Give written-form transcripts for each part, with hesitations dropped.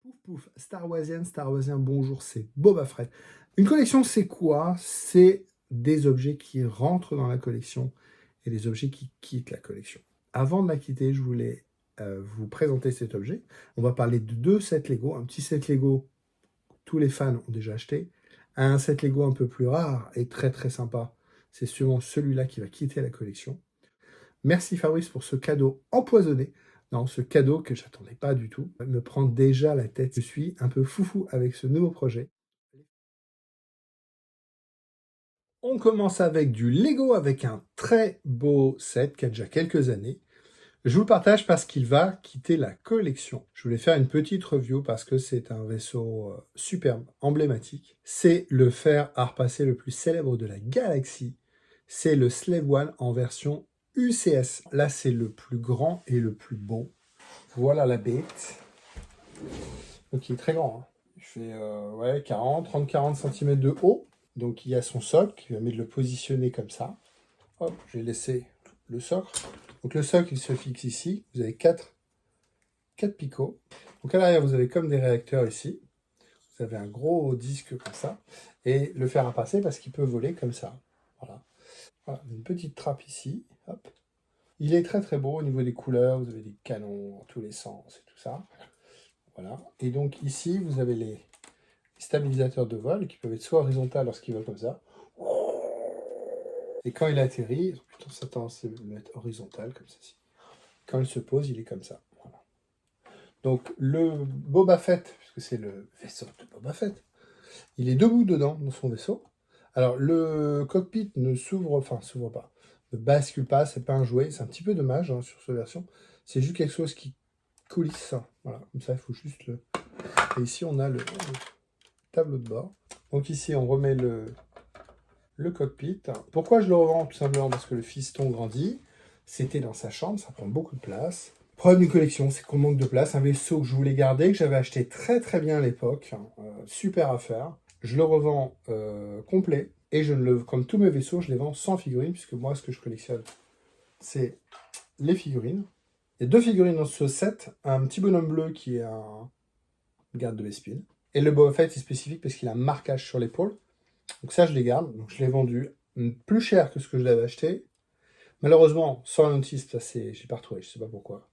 Pouf pouf, Star Warsian, bonjour, c'est Boba Fett. Une collection, c'est quoi? C'est des objets qui rentrent dans la collection et des objets qui quittent la collection. Avant de la quitter, je voulais vous présenter cet objet. On va parler de deux sets Lego. Un petit set Lego, tous les fans ont déjà acheté. Un set Lego un peu plus rare et très très sympa. C'est sûrement celui-là qui va quitter la collection. Merci Fabrice pour ce cadeau empoisonné. Non, ce cadeau que j'attendais pas du tout me prend déjà la tête. Je suis un peu foufou avec ce nouveau projet. On commence avec du Lego, avec un très beau set qui a déjà quelques années. Je vous le partage parce qu'il va quitter la collection. Je voulais faire une petite review parce que c'est un vaisseau superbe, emblématique. C'est le fer à repasser le plus célèbre de la galaxie. C'est le Slave One en version UCS. Là, c'est le plus grand et le plus beau. Voilà la bête. Donc, il est très grand. Hein. Il fait 30-40 cm de haut. Donc, il y a son socle qui permet de le positionner comme ça. Hop, je vais laisser le socle. Donc, le socle, il se fixe ici. Vous avez 4 picots. Donc, à l'arrière, vous avez comme des réacteurs ici. Vous avez un gros disque comme ça. Et le fer à passer parce qu'il peut voler comme ça. Voilà. Voilà, une petite trappe ici. Hop. Il est très très beau au niveau des couleurs. Vous avez des canons dans tous les sens et tout ça. Voilà. Et donc ici, vous avez les stabilisateurs de vol qui peuvent être soit horizontaux lorsqu'ils volent comme ça. Et quand il atterrit, plutôt ça tend à le mettre horizontal comme ceci. Quand il se pose, il est comme ça. Voilà. Donc le Boba Fett, puisque c'est le vaisseau de Boba Fett, il est debout dedans dans son vaisseau. Alors le cockpit ne s'ouvre pas, ne bascule pas, c'est pas un jouet, c'est un petit peu dommage hein, sur cette version. C'est juste quelque chose qui coulisse. Voilà, comme ça il faut juste le. Et ici on a le tableau de bord. Donc ici on remet le cockpit. Pourquoi je le revends? Tout simplement parce que le fiston grandit. C'était dans sa chambre, ça prend beaucoup de place. Le problème d'une collection, c'est qu'on manque de place. Un vaisseau que je voulais garder, que j'avais acheté très très bien à l'époque. Super affaire. Je le revends complet. Et comme tous mes vaisseaux, je les vends sans figurines, puisque moi, ce que je collectionne, c'est les figurines. Il y a 2 figurines dans ce set. Un petit bonhomme bleu qui est un garde de Bespin. Et le Boba Fett est spécifique parce qu'il a un marquage sur l'épaule. Donc ça, je les garde. Donc je l'ai vendu plus cher que ce que je l'avais acheté. Malheureusement, sans la notice, ça c'est, j'ai pas retrouvé, je sais pas pourquoi.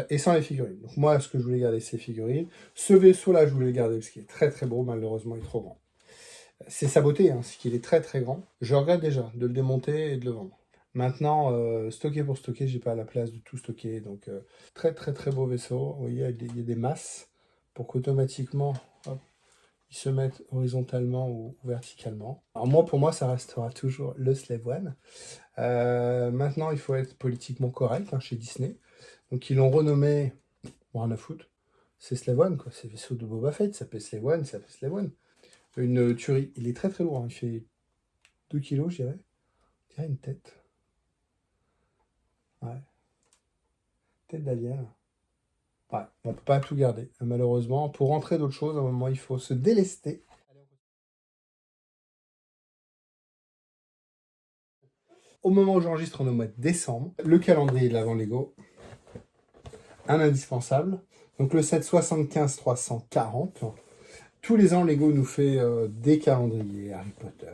Et sans les figurines. Donc moi, ce que je voulais garder, c'est les figurines. Ce vaisseau-là, je voulais le garder parce qu'il est très très beau. Malheureusement, il est trop grand. C'est sa beauté, hein, c'est qu'il est très très grand. Je regrette déjà de le démonter et de le vendre. Maintenant, stocker pour stocker, j'ai pas la place de tout stocker. Donc très très très beau vaisseau. Vous voyez, il y a des masses pour qu'automatiquement, ils se mettent horizontalement ou verticalement. Alors moi, pour moi, ça restera toujours le Slave One. Maintenant, il faut être politiquement correct hein, chez Disney. Donc ils l'ont renommé, bon, rien à foutre, c'est Slave One, quoi. C'est le vaisseau de Boba Fett, ça s'appelle Slave One, ça s'appelle Slave One. Une tuerie, il est très très lourd, hein. Il fait 2 kilos, je dirais. Il dirait une tête. Ouais. Tête d'alien. Ouais, on peut pas tout garder, malheureusement. Pour rentrer d'autres choses, à un moment, il faut se délester. Au moment où j'enregistre, on est au mois de décembre. Le calendrier de l'avant Lego, un indispensable. Donc le set 75-340. Tous les ans, Lego nous fait des calendriers Harry Potter.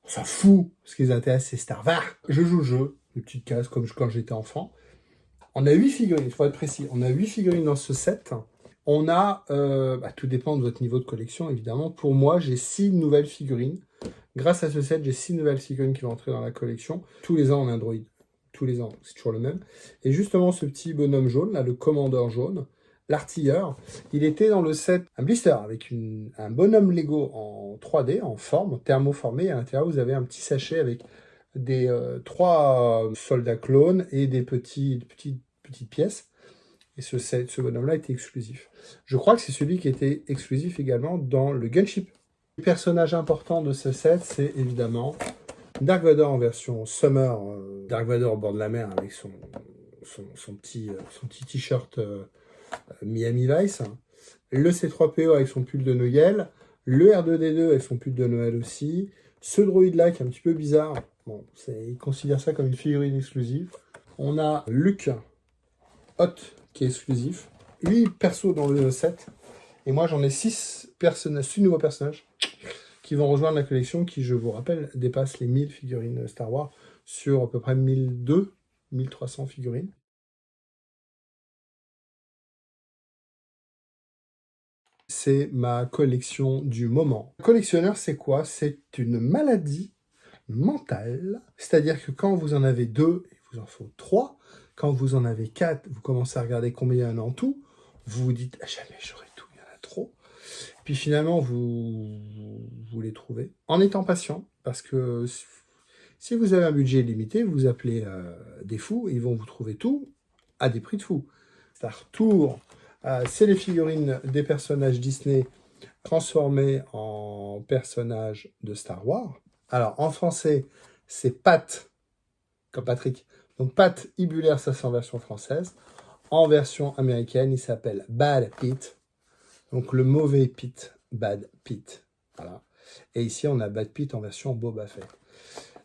On s'en fout. Ce qui les intéresse, c'est Star Wars. Je joue le jeu, une petite case comme quand j'étais enfant. On a 8 figurines, il faut être précis. On a 8 figurines dans ce set. On a, tout dépend de votre niveau de collection, évidemment. Pour moi, j'ai 6 nouvelles figurines. Grâce à ce set, j'ai 6 nouvelles figurines qui vont entrer dans la collection. Tous les ans, on a un droïde. Tous les ans, c'est toujours le même. Et justement, ce petit bonhomme jaune, là, le commandeur jaune, l'artilleur, il était dans le set, un blister avec un bonhomme Lego en 3D, en forme, thermoformé. À l'intérieur, vous avez un petit sachet avec des 3 soldats clones et des petites pièces. Et ce bonhomme-là était exclusif. Je crois que c'est celui qui était exclusif également dans le Gunship. Le personnage important de ce set, c'est évidemment Dark Vador en version Summer. Dark Vador au bord de la mer avec son petit t-shirt Miami Vice. Le C3PO avec son pull de Noël. Le R2D2 avec son pull de Noël aussi. Ce droïde-là qui est un petit peu bizarre. Bon, il considère ça comme une figurine exclusive. On a Luc Hot qui est exclusif. 8 persos dans le set. Et moi, j'en ai 6 nouveaux personnages qui vont rejoindre la collection qui, je vous rappelle, dépasse les 1000 figurines Star Wars sur à peu près 1300 figurines. C'est ma collection du moment. Collectionneur, c'est quoi? C'est une maladie mentale. C'est-à-dire que quand vous en avez 2, il vous en faut 3. Quand vous en avez 4, vous commencez à regarder combien il y en a en tout. Vous vous dites, ah, jamais j'aurai tout, il y en a trop. Puis finalement, vous les trouvez en étant patient. Parce que si vous avez un budget limité, vous appelez des fous et ils vont vous trouver tout à des prix de fous. Star Tour, c'est les figurines des personnages Disney transformés en personnages de Star Wars. Alors, en français, c'est Pat, comme Patrick. Donc, Pat Ibulaire, ça c'est en version française. En version américaine, il s'appelle Bad Pete. Donc, le mauvais Pete, Bad Pete. Voilà. Et ici, on a Bad Pete en version Boba Fett.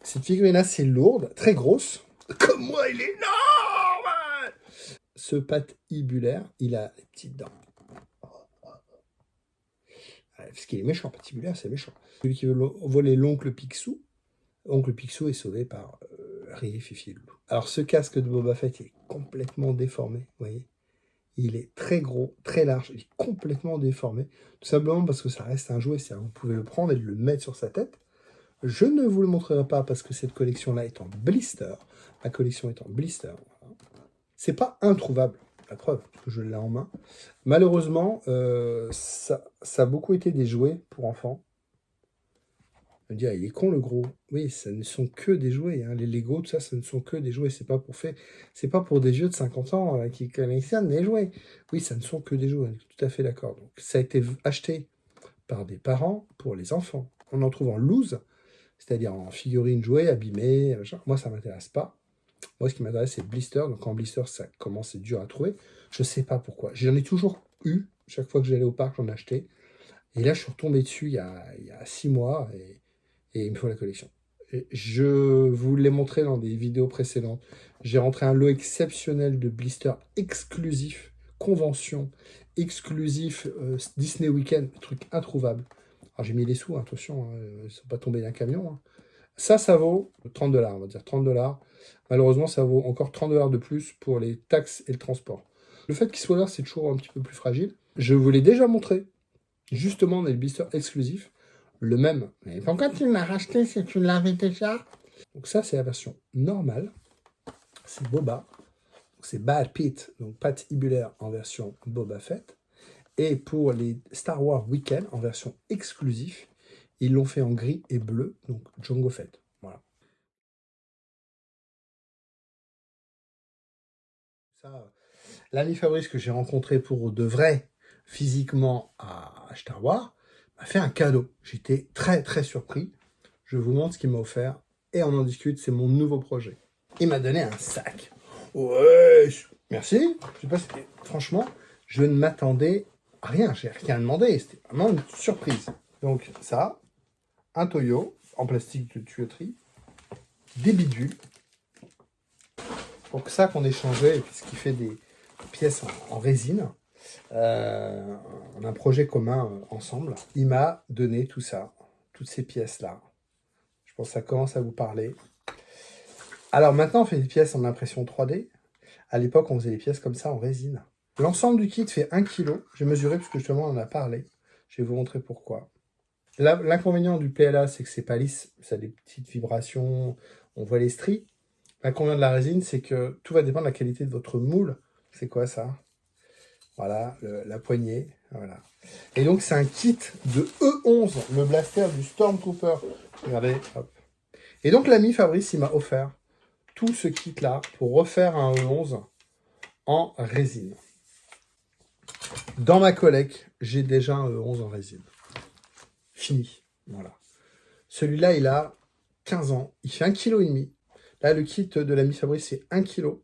Cette figurine-là, c'est lourde, très grosse. Comme moi, il est énorme! Ce Pat Ibulaire, il a les petites dents. Parce qu'il est méchant, Pat Ibulaire, c'est méchant. Celui qui veut voler l'oncle Picsou. Oncle Picsou est sauvé par Riri, Fifi et Loulou. Alors, ce casque de Boba Fett est complètement déformé, vous voyez. Il est très gros, très large, il est complètement déformé. Tout simplement parce que ça reste un jouet, c'est-à-dire vous pouvez le prendre et le mettre sur sa tête. Je ne vous le montrerai pas parce que cette collection-là est en blister. Ma collection est en blister. C'est pas introuvable, la preuve, parce que je l'ai en main. Malheureusement, ça a beaucoup été des jouets pour enfants. On dit, ah, il est con le gros. Oui, ça ne sont que des jouets. Hein. Les Lego, tout ça, ce ne sont que des jouets. C'est pas pour des vieux de 50 ans qui collectionnent des jouets. Oui, ça ne sont que des jouets. Tout à fait d'accord. Donc, ça a été acheté par des parents pour les enfants. On en trouve en loose, c'est-à-dire en figurines jouées, abîmées. Machin. Moi, ça ne m'intéresse pas. Moi, ce qui m'intéresse, c'est blister. Donc, en blister, ça commence, c'est dur à trouver. Je ne sais pas pourquoi. J'en ai toujours eu. Chaque fois que j'allais au parc, j'en achetais. Et là, je suis retombé dessus il y a 6 mois. Et il me faut la collection. Je vous l'ai montré dans des vidéos précédentes. J'ai rentré un lot exceptionnel de blisters exclusifs, convention, exclusif Disney Weekend, truc introuvable. Alors j'ai mis les sous, attention, hein, ils ne sont pas tombés d'un camion. Hein. Ça vaut 30 $, on va dire 30 $. Malheureusement, ça vaut encore 30 $ de plus pour les taxes et le transport. Le fait qu'il soit là, c'est toujours un petit peu plus fragile. Je vous l'ai déjà montré, justement, dans les blisters exclusifs. Le même. Mais pourquoi tu l'as racheté si tu l'avais déjà? Donc ça, c'est la version normale. C'est Boba. C'est Bad Pete, donc Pat Ibulaire en version Boba Fett. Et pour les Star Wars Weekend en version exclusive, ils l'ont fait en gris et bleu, donc Jango Fett. Voilà. Ça, l'ami Fabrice que j'ai rencontré pour de vrai, physiquement à Star Wars, m'a fait un cadeau. J'étais très très surpris. Je vous montre ce qu'il m'a offert et on en discute. C'est mon nouveau projet. Il m'a donné un sac. Ouais, merci. Je sais pas, franchement, je ne m'attendais à rien. J'ai rien demandé. C'était vraiment une surprise. Donc ça, un Toyo en plastique de tuyauterie, des bidules. Donc ça qu'on échangeait et puis ce qui fait des pièces en résine. On a un projet commun ensemble. Il m'a donné tout ça, toutes ces pièces-là. Je pense que ça commence à vous parler. Alors maintenant, on fait des pièces en impression 3D. À l'époque, on faisait des pièces comme ça en résine. L'ensemble du kit fait 1 kg. J'ai mesuré parce que justement, on en a parlé. Je vais vous montrer pourquoi. L'inconvénient du PLA, c'est que c'est pas lisse. Ça a des petites vibrations. On voit les stries. L'inconvénient de la résine, c'est que tout va dépendre de la qualité de votre moule. C'est quoi ça? Voilà, la poignée. Voilà. Et donc, c'est un kit de E11, le blaster du Stormtrooper. Regardez, hop. Et donc, l'ami Fabrice, il m'a offert tout ce kit-là pour refaire un E11 en résine. Dans ma collecte, j'ai déjà un E11 en résine. Fini. Voilà. Celui-là, il a 15 ans. Il fait 1,5 kg. Là, le kit de l'ami Fabrice, c'est 1 kg.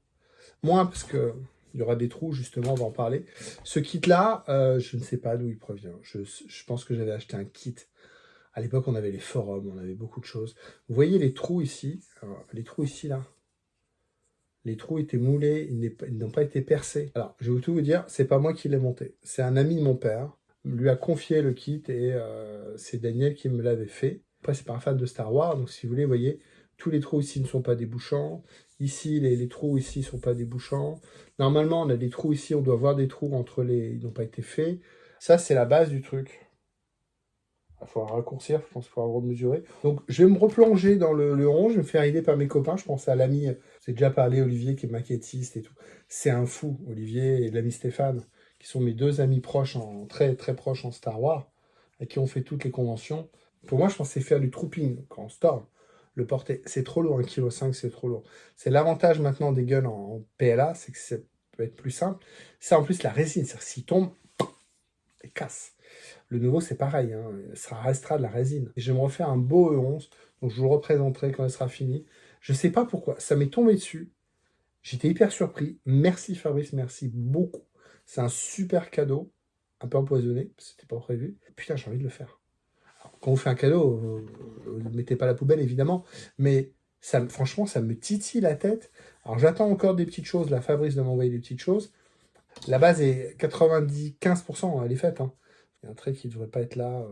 Moins parce que il y aura des trous, justement, on va en parler. Ce kit-là, je ne sais pas d'où il provient. Je pense que j'avais acheté un kit. À l'époque, on avait les forums, on avait beaucoup de choses. Vous voyez les trous ici? Alors, les trous ici, là. les trous étaient moulés, ils n'ont pas été percés. Alors, je vais tout vous dire, c'est pas moi qui l'ai monté. C'est un ami de mon père, lui a confié le kit et c'est Daniel qui me l'avait fait. Après, c'est pas un fan de Star Wars, donc si vous voulez, vous voyez, tous les trous ici ne sont pas débouchants. Ici, les trous ici ne sont pas débouchants. Normalement, on a des trous ici, on doit voir des trous entre les... Ils n'ont pas été faits. Ça, c'est la base du truc. Il faudra raccourcir, je pense qu'il faudra remesurer. Donc, je vais me replonger dans le rond, je vais me faire aider par mes copains. Je pense à l'ami, j'ai déjà parlé, Olivier, qui est maquettiste et tout. C'est un fou, Olivier, et l'ami Stéphane, qui sont mes deux amis proches, très très proches en Star Wars, avec qui on fait toutes les conventions. Pour moi, je pensais faire du trooping quand on storm. Le porter, c'est trop lourd, 1,5 kg, c'est trop lourd. C'est l'avantage maintenant des guns en PLA, c'est que ça peut être plus simple. Ça, en plus, la résine, c'est-à-dire s'il tombe, il casse. Le nouveau, c'est pareil, hein, ça restera de la résine. Et je vais me refaire un beau E11, donc je vous le représenterai quand il sera fini. Je ne sais pas pourquoi, ça m'est tombé dessus. J'étais hyper surpris. Merci Fabrice, merci beaucoup. C'est un super cadeau, un peu empoisonné, c'était pas prévu. Putain, j'ai envie de le faire. Alors, quand vous faites un cadeau, ne mettez pas la poubelle évidemment, mais ça, franchement, ça me titille la tête. Alors j'attends encore des petites choses, la Fabrice de m'envoyer des petites choses. La base est 95%, elle est faite. Hein. Il y a un trait qui ne devrait pas être là.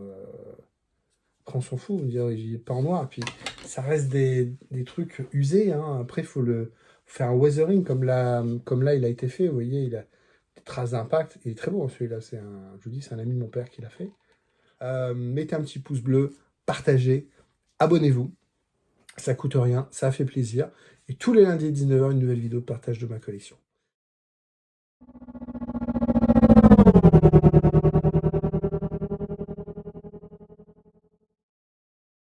Après, on s'en fout, on dirait il n'est pas en noir. Et puis, ça reste des trucs usés. Hein. Après, il faut faire un weathering comme là, il a été fait. Vous voyez, il a des traces d'impact. Il est très beau, hein, celui-là. Je vous dis, c'est un ami de mon père qui l'a fait. Mettez un petit pouce bleu, partagez, abonnez-vous. Ça coûte rien, ça fait plaisir. Et tous les lundis à 19h, une nouvelle vidéo de partage de ma collection.